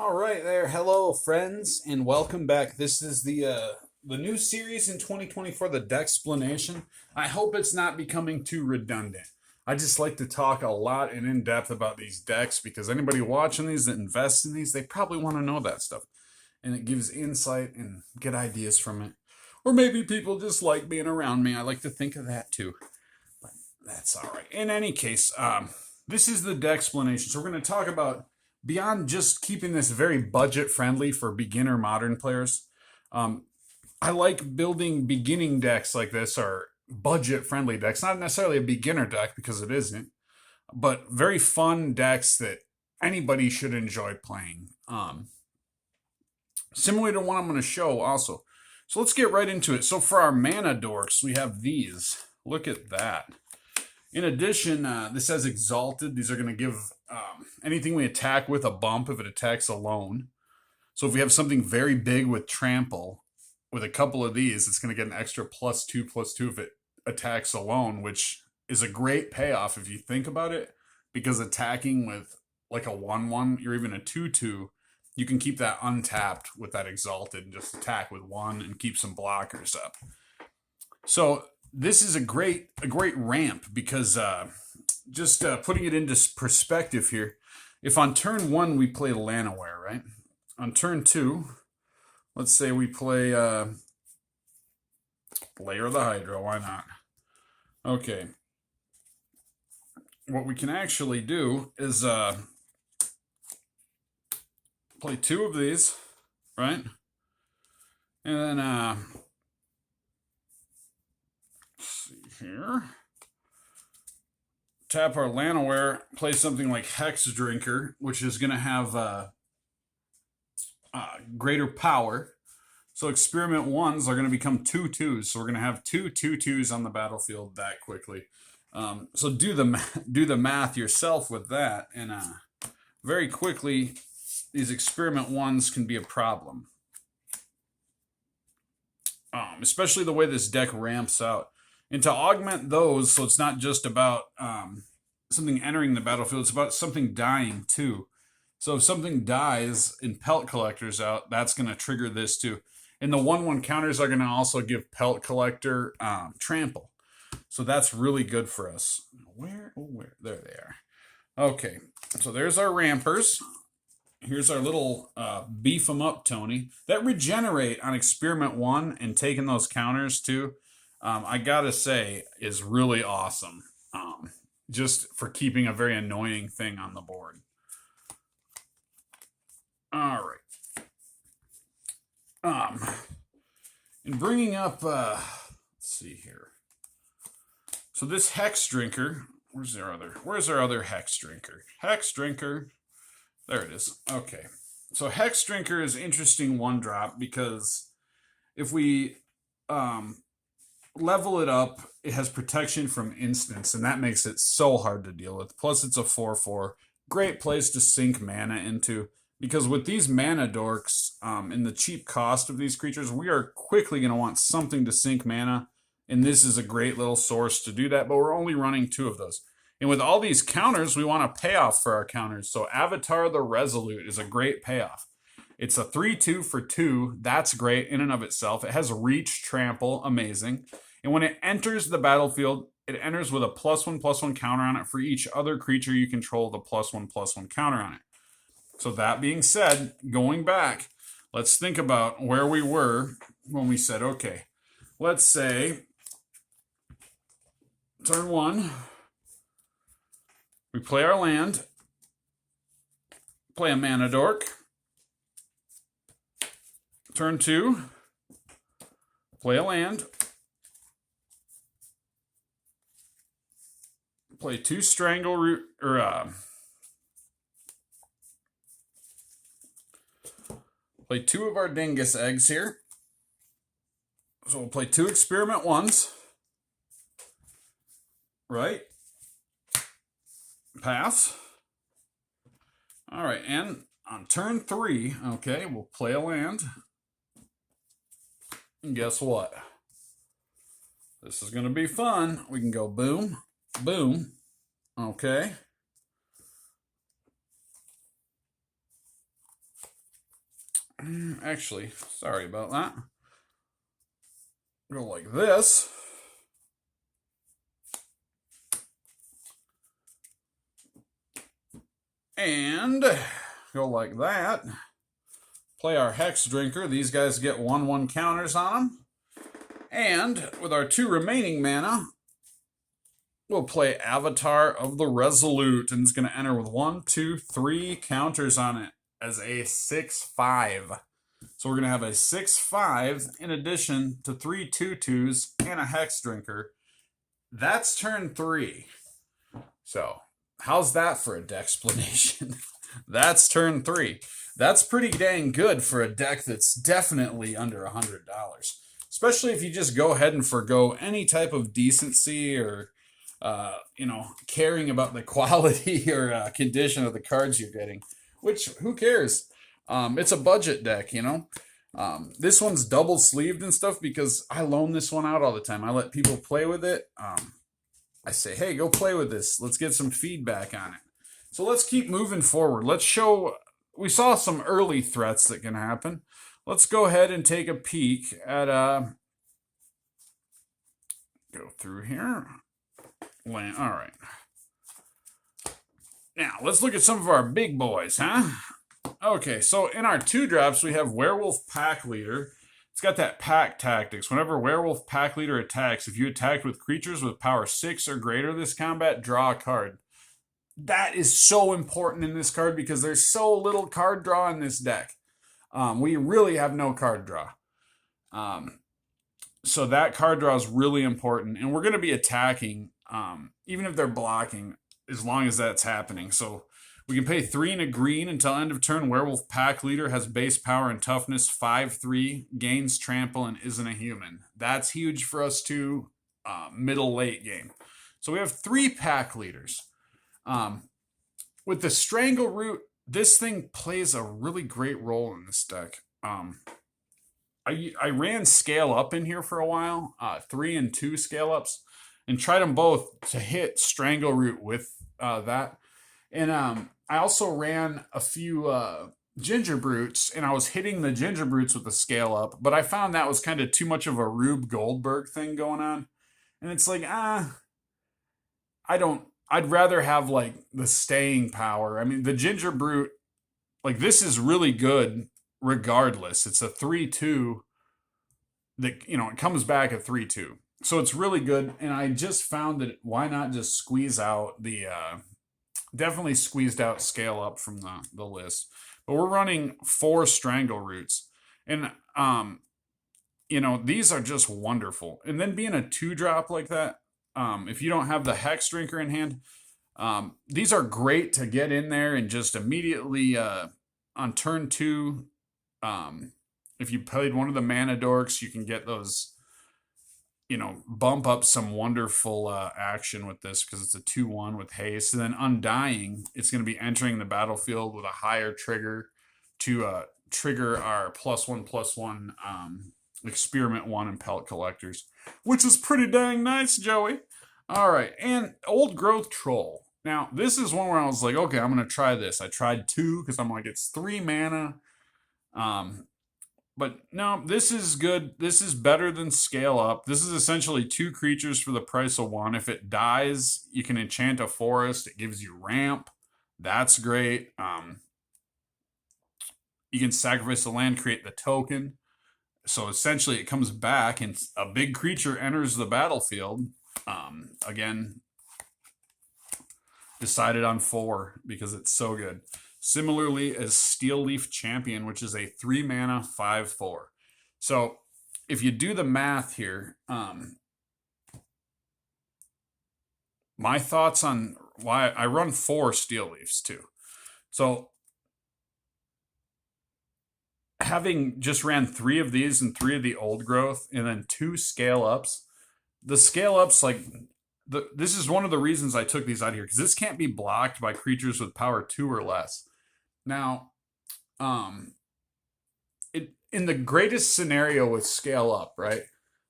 All right there, hello friends, and welcome back. This is the new series in 2024, the Dexplanation. I hope it's not becoming too redundant. I just like to talk a lot and in depth about these decks because anybody watching these that invests in these, they probably want to know that stuff, and it gives insight and get ideas from it. Or maybe people just like being around me. I like to think of that too, but that's all right. In any case, this is the Dexplanation. So we're going to talk about beyond just keeping this very budget friendly for beginner modern players. I like building beginning decks like this, or budget friendly decks, not necessarily a beginner deck because it isn't, but very fun decks that anybody should enjoy playing. Similar to one I'm going to show also. So let's get right into it. So for our mana dorks, we have these. Look at that. In addition, this has Exalted. These are going to give anything we attack with a bump if it attacks alone. So if we have something very big with Trample, with a couple of these, it's going to get an extra +2/+2 if it attacks alone, which is a great payoff if you think about it, because attacking with like a 1/1 or even a 2/2, you can keep that untapped with that Exalted and just attack with 1 and keep some blockers up. So this is a great ramp because just putting it into perspective here, if on turn 1 we play Llanoware, right? On turn 2, let's say we play Lair of the Hydra, why not? Okay. What we can actually do is play 2 of these, right? And then here, tap our Llanoware, play something like Hex Drinker, which is going to have greater power. So experiment 1s are going to become 2/2s. So we're going to have 2/2/2s on the battlefield that quickly. So do the math yourself with that, and very quickly these experiment 1s can be a problem. Especially the way this deck ramps out. And to augment those, so it's not just about something entering the battlefield, it's about something dying too. So if something dies and Pelt Collector's out, that's going to trigger this too. And the 1/1 counters are going to also give Pelt Collector Trample. So that's really good for us. Where? There they are. Okay, so there's our Rampers. Here's our little beef 'em up Tony. That regenerate on experiment 1 and taking those counters too, I gotta say, is really awesome. Just for keeping a very annoying thing on the board. All right. And bringing up, let's see here. So this Hex Drinker, where's our other Hex Drinker? Hex Drinker. There it is. Okay. So Hex Drinker is interesting 1-drop because if we level it up, it has protection from instants, and that makes it so hard to deal with. Plus, it's a 4/4. Great place to sink mana into, because with these mana dorks and the cheap cost of these creatures, we are quickly going to want something to sink mana, and this is a great little source to do that, but we're only running 2 of those. And with all these counters, we want a payoff for our counters. So Avatar the Resolute is a great payoff. It's a 3/2 for 2. That's great in and of itself. It has Reach, Trample, amazing. And when it enters the battlefield, it enters with a +1/+1 counter on it for each other creature you control, the +1/+1 counter on it. So that being said, going back, let's think about where we were when we said, okay, let's say turn 1, we play our land, play a Mana Dork. Turn 2, play a land, play 2 Strangleroot, or play 2 of our Dingus Eggs here. So we'll play 2 experiment 1s, right? Pass. All right, and on turn 3, okay, we'll play a land. And guess what? This is going to be fun. We can go boom, boom, okay? Actually, sorry about that. Go like this. And go like that. Play our Hex Drinker. These guys get 1/1 counters on them. And with our 2 remaining mana, we'll play Avatar of the Resolute. And it's going to enter with 1, 2, 3 counters on it as a 6/5. So we're going to have a 6/5 in addition to 3 2/2s and a Hex Drinker. That's turn 3. So how's that for a deck explanation? That's turn 3. That's pretty dang good for a deck that's definitely under $100. Especially if you just go ahead and forgo any type of decency or, caring about the quality or condition of the cards you're getting. Which, who cares? It's a budget deck, This one's double sleeved and stuff because I loan this one out all the time. I let people play with it. I say, hey, go play with this. Let's get some feedback on it. So let's keep moving forward. Let's show, we saw some early threats that can happen. Let's go ahead and take a peek at, go through here. All right. Now, let's look at some of our big boys, huh? Okay, so in our 2-drops, we have Werewolf Pack Leader. It's got that pack tactics. Whenever Werewolf Pack Leader attacks, if you attack with creatures with power 6 or greater this combat, draw a card. That is so important in this card because there's so little card draw in this deck. We really have no card draw. So that card draw is really important. And we're going to be attacking, even if they're blocking, as long as that's happening. So we can pay 3 and a green until end of turn. Werewolf Pack Leader has base power and toughness 5/3, gains trample, and isn't a human. That's huge for us too, middle late game. So we have 3 pack leaders. With the Strangle Root, this thing plays a really great role in this deck. I ran Scale Up in here for a while, 3 and 2 Scale Ups, and tried them both to hit Strangle Root with that. And I also ran a few Ginger Brutes, and I was hitting the Ginger Brutes with the Scale Up, but I found that was kind of too much of a Rube Goldberg thing going on. And it's like, I'd rather have like the staying power. I mean, the Ginger Brute, like this is really good regardless. It's a 3/2 that, it comes back at 3/2. So it's really good. And I just found that why not just squeeze out the, definitely squeezed out Scale Up from the list. But we're running 4 Strangle Roots. And, these are just wonderful. And then being a 2-drop like that, if you don't have the Hex Drinker in hand, these are great to get in there and just immediately on turn 2, if you played one of the Mana Dorks, you can get those, bump up some wonderful action with this because it's a 2/1 with haste. And then Undying, it's going to be entering the battlefield with a higher trigger to trigger our +1/+1 Experiment 1 and Pelt Collectors, which is pretty dang nice, Joey. All right, and Old Growth Troll. Now, this is one where I was like, okay, I'm going to try this. I tried 2 because I'm like, it's 3 mana. But no, this is good. This is better than Scale Up. This is essentially 2 creatures for the price of 1. If it dies, you can enchant a forest. It gives you ramp. That's great. You can sacrifice the land, create the token. So essentially it comes back and a big creature enters the battlefield. Again, decided on 4 because it's so good. Similarly as Steel Leaf Champion, which is a 3 mana 5/4. So if you do the math here, my thoughts on why I run 4 Steel Leafs too. So having just ran 3 of these and 3 of the Old Growth and then 2 Scale Ups, the Scale Ups, like this is one of the reasons I took these out here because this can't be blocked by creatures with power 2 or less. Now, in the greatest scenario with Scale Up, right?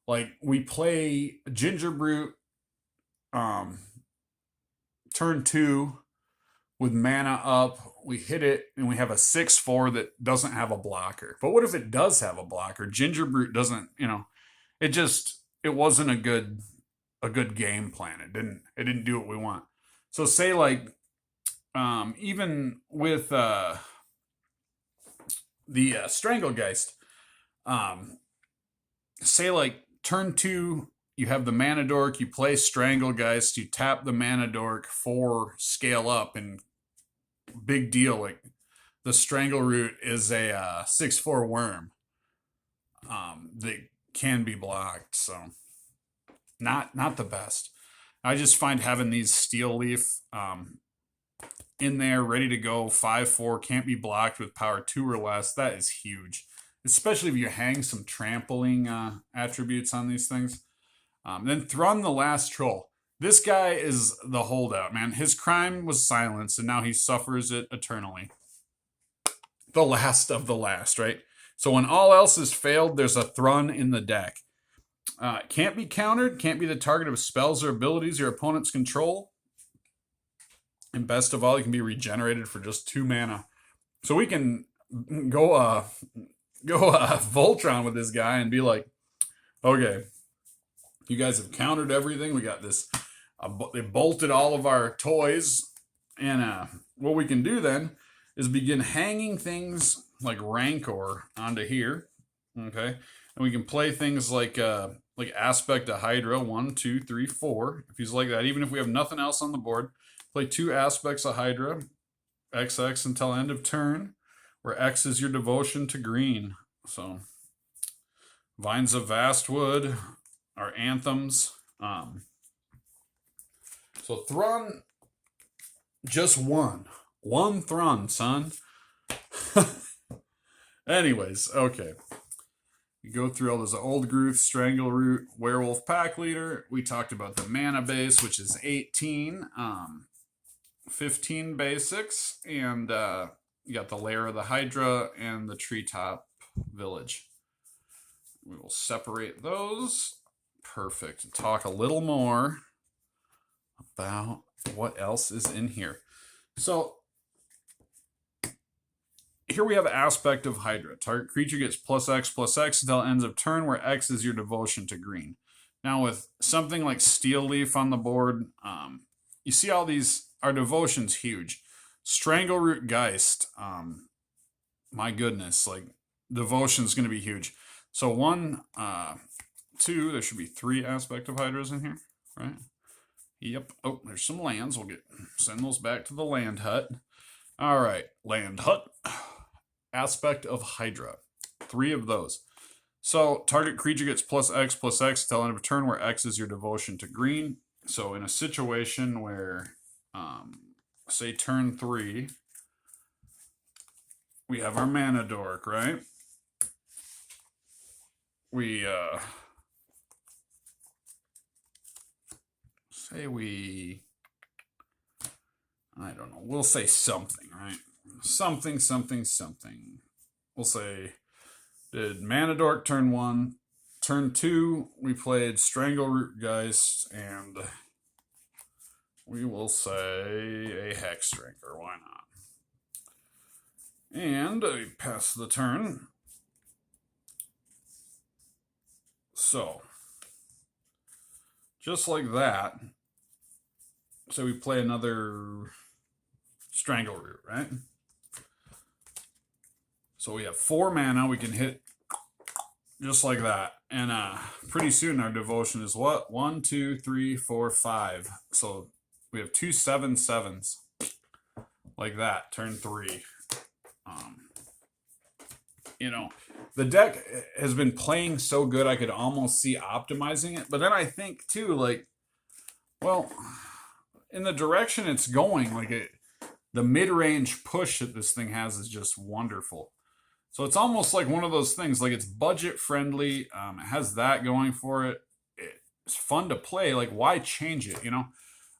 Like we play Ginger Brute, turn 2, with mana up, we hit it, and we have a 6/4 that doesn't have a blocker. But what if it does have a blocker? Gingerbrute doesn't, it wasn't a good game plan. It didn't do what we want. So say like even with the Stranglegeist, say like turn 2, you have the Mana Dork, you play Stranglegeist, you tap the Mana Dork for scale up, and big deal, like the Strangleroot is a 6/4 worm that can be blocked, so not the best. I just find having these Steel Leaf in there, ready to go, 5/4, can't be blocked with power 2 or less, that is huge. Especially if you hang some trampling attributes on these things. Then Thrun the Last Troll. This guy is the holdout, man. His crime was silence, and now he suffers it eternally. The last of the last, right? So when all else has failed, there's a Thrun in the deck. Can't be countered, can't be the target of spells or abilities your opponents control. And best of all, he can be regenerated for just 2 mana. So we can go Voltron with this guy and be like, okay, you guys have countered everything. We got this. They bolted all of our toys. And what we can do then is begin hanging things like Rancor onto here. Okay. And we can play things like Aspect of Hydra, 1, 2, 3, 4. If he's like that, even if we have nothing else on the board, play 2 Aspects of Hydra, XX until end of turn, where X is your devotion to green. So, Vines of Vastwood, our anthems. So Thrun, just one Thrun, son. Anyways, okay. You go through all those Old Gruth, Strangleroot, Werewolf Pack Leader. We talked about the mana base, which is 18, 15 basics, and you got the Lair of the Hydra and the Treetop Village. We will separate those. Perfect. Talk a little more about what else is in here. So here we have Aspect of Hydra. Target creature gets +X/+X until ends of turn, where X is your devotion to green. Now with something like Steel Leaf on the board, you see all these, our devotion's huge. Strangleroot Geist, my goodness, like devotion's going to be huge. So 1, 2, there should be 3 Aspect of Hydras in here, right? Yep. Oh, there's some lands. We'll send those back to the land hut. All right, land hut. Aspect of Hydra. 3 of those. So target creature gets +X/+X till end of turn, where X is your devotion to green. So in a situation where, say turn 3, we have our Mana Dork, right? We I don't know, we'll say something, right? Something. We'll say, did Mana Dork turn 1, turn 2, we played Strangleroot Geist, and we will say a Hexdrinker, why not? And we pass the turn. So, just like that, so we play another Strangleroot, right? So we have 4 mana, we can hit just like that. And pretty soon our devotion is what? 1, 2, 3, 4, 5. So we have 2 7/7s. Like that, turn 3. The deck has been playing so good I could almost see optimizing it. But then I think too, like, well, in the direction it's going, like the mid-range push that this thing has is just wonderful. So it's almost like one of those things, like it's budget friendly. It has that going for it. It's fun to play. Like, why change it?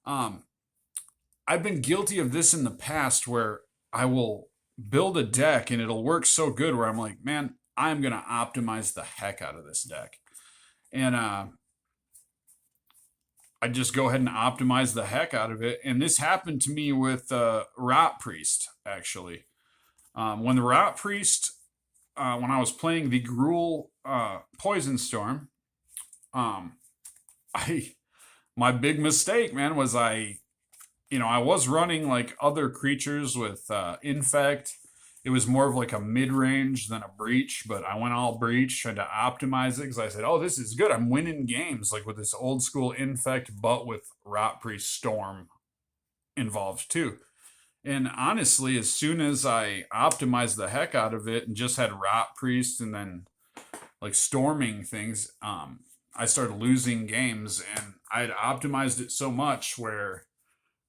I've been guilty of this in the past where I will build a deck and it'll work so good where I'm like, man, I'm going to optimize the heck out of this deck. And I just go ahead and optimize the heck out of it. And this happened to me with Rot Priest, actually. When the Rot Priest, when I was playing the Gruul Poison Storm, my big mistake, man, was I was running like other creatures with Infect. It was more of like a mid-range than a breach, but I went all breach, tried to optimize it because I said, oh, this is good. I'm winning games like with this old school Infect, but with Rot Priest Storm involved too. And honestly, as soon as I optimized the heck out of it and just had Rot Priest and then like storming things, I started losing games, and I had optimized it so much where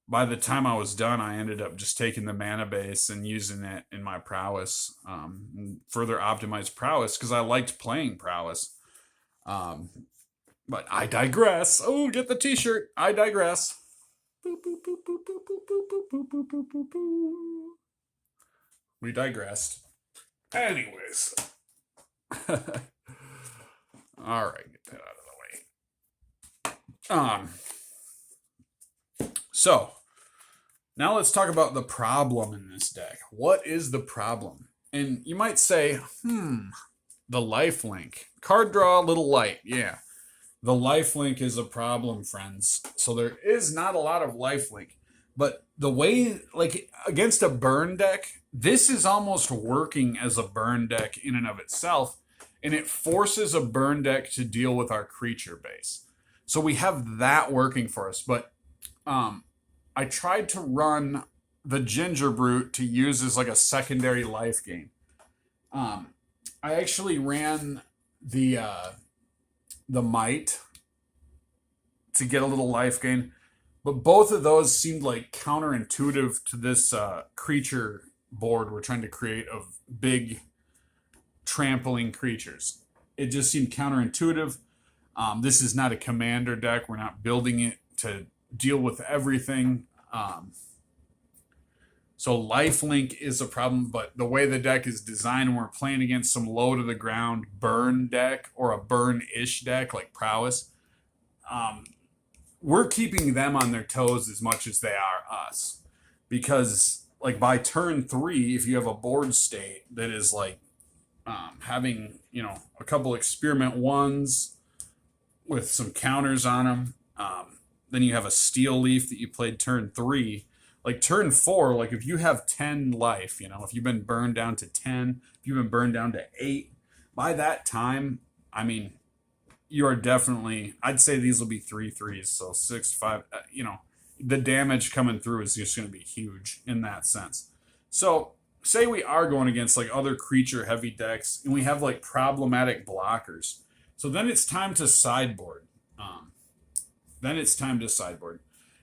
by the time I was done, I ended up just taking the mana base and using it in my prowess, and further optimized prowess because I liked playing prowess. But I digress. Oh, get the t-shirt. I digress. We digressed. Anyways. All right, get that out of the way. So now let's talk about the problem in this deck. What is the problem? And you might say, the lifelink. Card draw, a little light. Yeah. The lifelink is a problem, friends. So there is not a lot of lifelink. But the way, like, against a burn deck, this is almost working as a burn deck in and of itself. And it forces a burn deck to deal with our creature base. So we have that working for us. But I tried to run the Ginger Brute to use as like a secondary life gain. I actually ran the Might to get a little life gain, but both of those seemed like counterintuitive to this creature board we're trying to create of big trampling creatures. It just seemed counterintuitive. This is not a commander deck. We're not building it to deal with everything. So lifelink is a problem, but the way the deck is designed, when we're playing against some low to the ground burn deck or a burn-ish deck like prowess, we're keeping them on their toes as much as they are us. Because like by turn 3, if you have a board state that is like having, a couple experiment ones with some counters on them, then you have a steel leaf that you played turn 3. Like turn 4, like if you have 10 life, if you've been burned down to 10, if you've been burned down to 8, by that time, I mean, you are definitely, I'd say these will be 3/3s, so 6, 5, the damage coming through is just going to be huge in that sense. So say we are going against like other creature heavy decks and we have like problematic blockers. So then it's time to sideboard.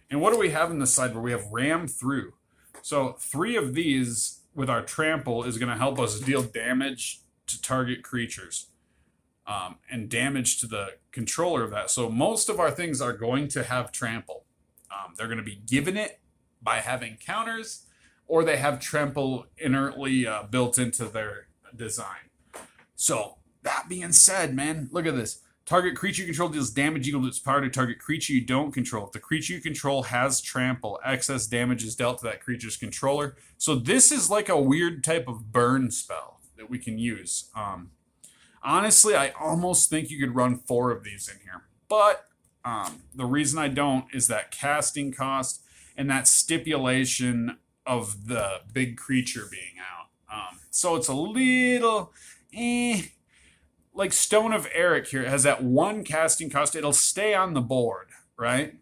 And what do we have in the sideboard? We have Ram Through. So 3 of these with our trample is going to help us deal damage to target creatures. And damage to the controller of that. So most of our things are going to have trample. They're going to be given it by having counters, or they have trample inertly built into their design. So that being said, man, look at this. Target creature you control deals damage equal to its power to target creature you don't control. If the creature you control has trample, excess damage is dealt to that creature's controller. So this is like a weird type of burn spell that we can use. Honestly, I almost think you could run 4 of these in here. But the reason I don't is that casting cost and that stipulation of the big creature being out. So it's a little... Like Stone of Eric here, it has that 1 casting cost. It'll stay on the board, right?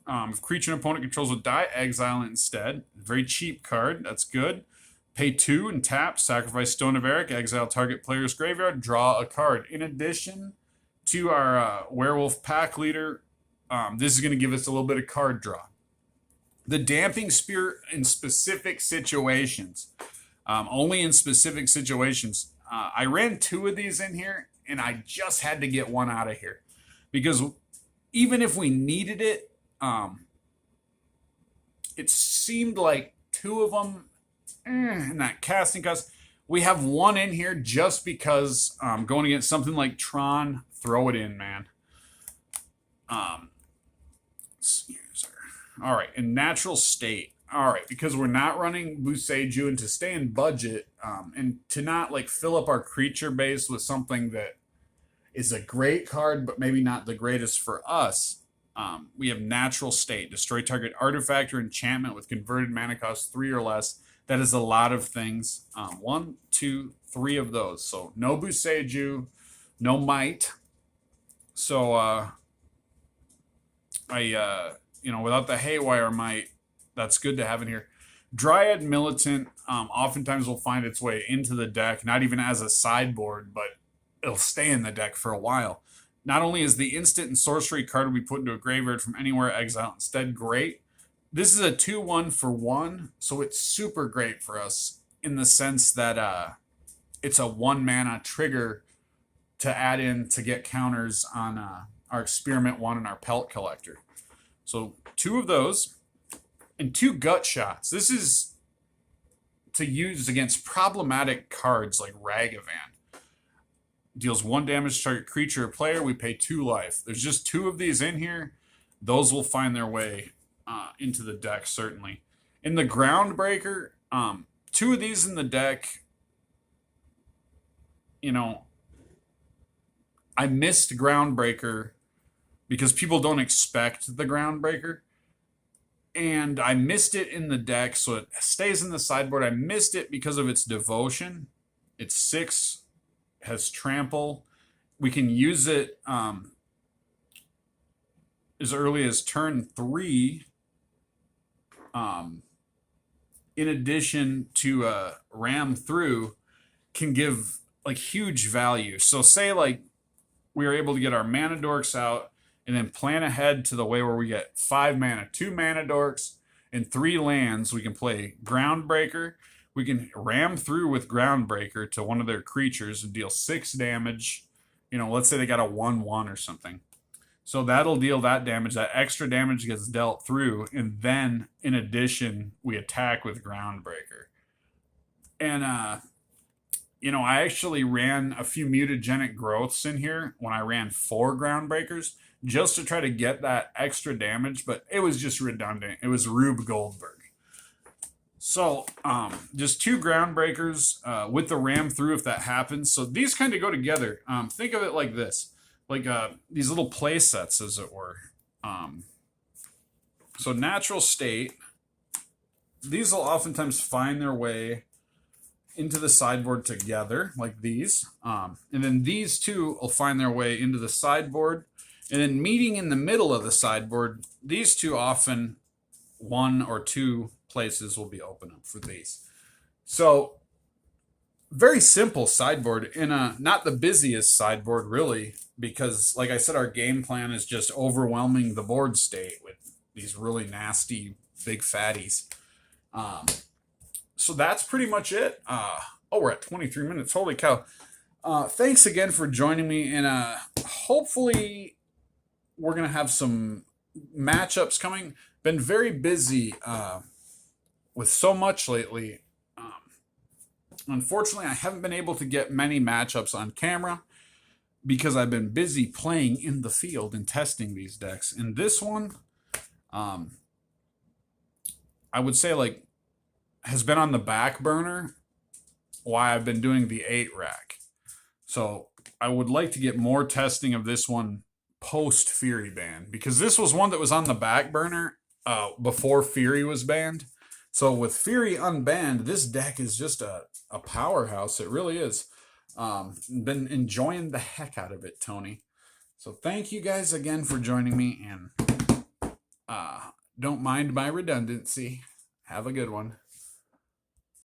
If creature and opponent controls will die, exile it instead. Very cheap card. That's good. Pay 2 and tap. Sacrifice Stone of Eric. Exile target player's graveyard. Draw a card. In addition to our Werewolf Pack Leader, this is going to give us a little bit of card draw. The Damping Spear in specific situations. Only in specific situations. I ran 2 of these in here, and I just had to get 1 out of here. Because even if we needed it, it seemed like 2 of them, and that casting cost. We have 1 in here just because going against something like Tron, throw it in, man. All right, in natural state. All right, because we're not running Buseju, and to stay in budget, and to not like fill up our creature base with something that is a great card, but maybe not the greatest for us. We have natural state. Destroy target artifact or enchantment with converted mana cost 3 or less. That is a lot of things. 1, 2, 3 of those. So no Buseju, no might. So without the Haywire might, that's good to have in here. Dryad Militant oftentimes will find its way into the deck, not even as a sideboard, but it'll stay in the deck for a while. Not only is the instant and sorcery card we put into a graveyard from anywhere exile instead great, this is a 2/1 for 1, so it's super great for us in the sense that it's a 1 mana trigger to add in to get counters on our Experiment 1 and our Pelt Collector. So 2 of those and 2 gut shots. This is to use against problematic cards like Ragavan. Deals 1 damage to target creature or player. We pay 2 life. There's just 2 of these in here. Those will find their way into the deck, certainly. In the Groundbreaker, 2 of these in the deck, I missed Groundbreaker because people don't expect the Groundbreaker. And I missed it in the deck, so it stays in the sideboard. I missed it because of its devotion. It's 6, has trample. We can use it as early as turn 3. In addition to ram through, can give like huge value. So say like we are able to get our mana dorks out and then plan ahead to the way where we get 5 mana, 2 mana dorks, and 3 lands. We can play Groundbreaker. We can ram through with Groundbreaker to one of their creatures and deal 6 damage. Let's say they got a 1/1 or something. So that'll deal that damage. That extra damage gets dealt through, and then in addition, we attack with Groundbreaker. And I actually ran a few mutagenic growths in here when I ran 4 Groundbreakers just to try to get that extra damage, but it was just redundant. It was Rube Goldberg. So just 2 Groundbreakers with the ram through if that happens. So these kind of go together. Think of it like this, like these little play sets, as it were. So natural state, these will oftentimes find their way into the sideboard together, like these. And then these 2 will find their way into the sideboard. And then meeting in the middle of the sideboard, these 2 often 1 or 2 places will be open up for these. So very simple sideboard, in not the busiest sideboard really, because like I said, our game plan is just overwhelming the board state with these really nasty big fatties. So that's pretty much it. We're at 23 minutes. Holy cow. Thanks again for joining me, and hopefully we're going to have some matchups coming. Been very busy with so much lately. Unfortunately, I haven't been able to get many matchups on camera because I've been busy playing in the field and testing these decks. And this one, I would say like has been on the back burner while I've been doing the 8 rack. So I would like to get more testing of this one post Fury ban, because this was one that was on the back burner before Fury was banned. So with Fury unbanned, this deck is just a powerhouse. It really is. Been enjoying the heck out of it, Tony. So thank you guys again for joining me, and don't mind my redundancy. Have a good one.